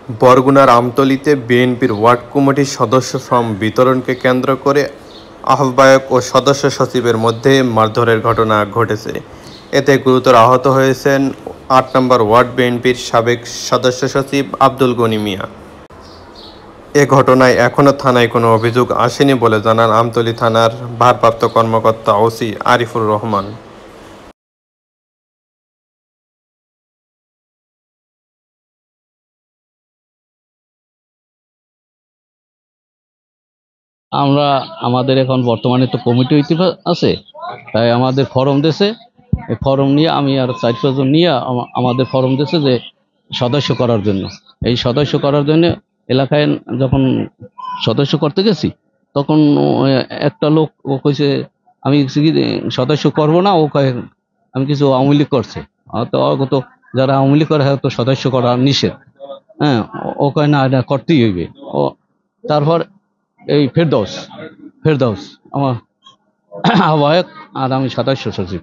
বরগুনার আমতলীতে বিএনপির ওয়ার্ড কমিটির সদস্য ফর্ম বিতরণকে কেন্দ্র করে আহ্বায়ক ও সদস্য সচিবের মধ্যে মারধরের ঘটনা ঘটেছে। এতে গুরুতর আহত হয়েছেন ৮ নম্বর ওয়ার্ড বিএনপির সাবেক সদস্য সচিব আব্দুল গনি মিয়া। এ ঘটনায় এখনও থানায় কোনো অভিযোগ আসেনি বলে জানান আমতলী থানার ভারপ্রাপ্ত কর্মকর্তা ওসি আরিফুর রহমান। আমরা আমাদের এখন বর্তমানে তো কমিটি হইতে আছে, তাই আমাদের ফরম দিয়েছে। এই ফরম নিয়ে আমি আর ৪-৫ জন নিয়ে আমাদের ফরম দিয়েছে যে সদস্য করার জন্য। এই সদস্য করার জন্য এলাকায় যখন সদস্য করতে গেছি, তখন একটা লোক ও কইছে আমি সদস্য করব না। ও কয়ে আমি কিছু আওয়ামী লীগ করছে। তো অগত যারা আওয়ামী লীগ করে তো সদস্য করা নিষেধ। হ্যাঁ, ও কয় না, এটা করতেই হইবে। ও তারপর এই ফেরদৌস আমার আহ্বায়ক, আর আমি সদস্য সচিব।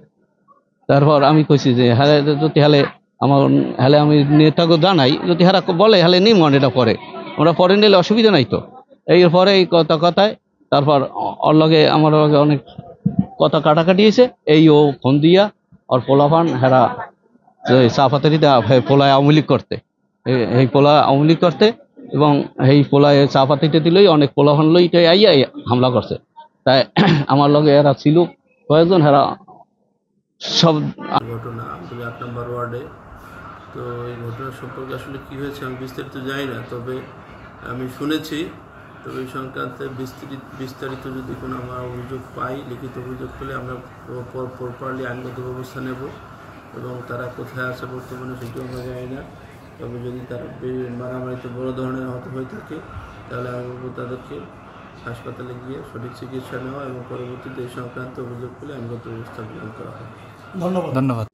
তারপর আমি কইছি যে হ্যাঁ, যদি হলে আমার হলে আমি নেতাকে জানাই, যদি হারা বলে হলে নিম এটা পরে, আমরা পরে নিলে অসুবিধা নাই তো। এরপরে এই কথায় তারপর ওর লগে আমার লগে অনেক কথা কাটাকাটি হয়েছে। এই ও ফোন দিয়া ওর পোলাপান হেরা চাপাতারিতে পোলায় আওয়ামী লীগ করতে, এই পোলা আওয়ামী লীগ করতে, এবং এই পোলায় চাপাতিতে দিলেই অনেক পোলাপান লইতে আইয়া হামলা করছে। তাই আমার লগে এরা ছিল কয়েকজন, হেরা সব ঘটনা আমতলী ৮ নম্বর ওয়ার্ডে। তো এই ঘটনা সম্পর্কে আসলে কী হয়েছে আমি বিস্তারিত জানি না, তবে আমি শুনেছি। তবে এই সংক্রান্তে বিস্তারিত যদি কোনো আমরা অভিযোগ পাই, লিখিত অভিযোগ পেলে আমরা প্রপারলি আইনগত ব্যবস্থা নেব, এবং তারা কোথায় আছে বর্তমানে সেটিও আমরা জানি না। তবে যদি তারা মারামারিতে বড় ধরনের আহত হয়ে থাকে, তাহলে আমি বলবো তাদেরকে হাসপাতালে গিয়ে সঠিক চিকিৎসা নেওয়া এবং পরবর্তীতে এই সংক্রান্ত অভিযোগ পেলে আইনগত ব্যবস্থা গ্রহণ করা হবে। ধন্যবাদ।